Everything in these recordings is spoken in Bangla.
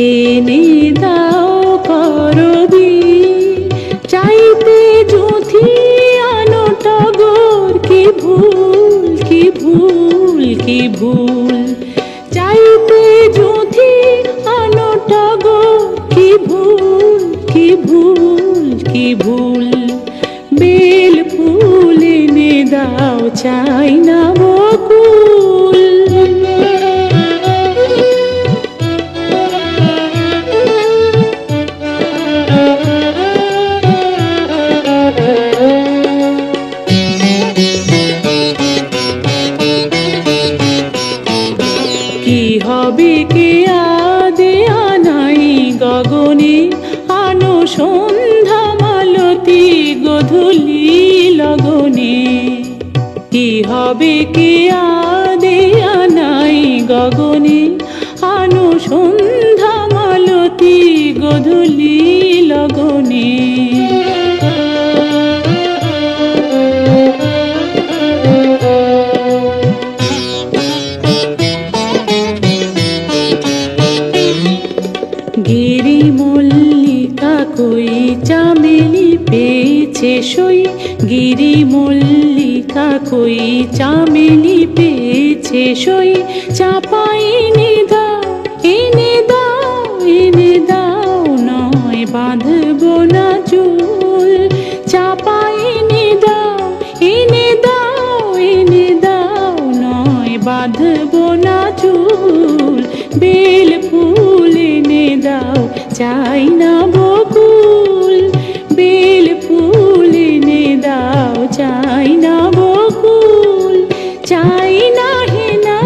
এনে দাও করবি চাইতে যুথি আনো টগর কি ভুল কি ভুল কি ভুল চাইতে যুথি আনো টগর কি ভুল কি ভুল কি ভুল বেল ফুল এনে দাও চাই না বকুল কি হবে কে আদে আনাই গগনে আনো সন্ধ্যা মালতী গধূলি লগনে কি হবে কে আদে আনাই গগনে আনো সন্ধ্যা মালতী গধূলি লগনে গিরি মল্লিকা কই চামেলি পেয়েছে সই গিরি মল্লিকা কই চামেলি পেয়েছে সই চাপাই এনে দাও এনে দাও এনে দাও নয় বাঁধব না চুল চাপাই এনে দাও এনে দাও এনে দাও নয় বাঁধব না চুল বেল ফুল এনে দাও চাই না বকুল বেল ফুল এনে দাও চাই না বকুল চাই না হেনা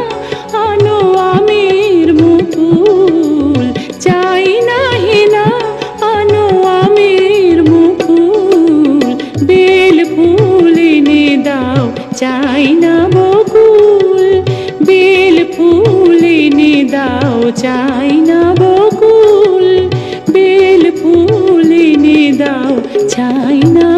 আনো আমের মুকুল চাই না হেনা আনো আমের মুকুল বেল ফুল এনে দাও চাই না বকুল বেল ফুল এনে দাও চাই না বকুল বেল ফুল এনে দাও চাই না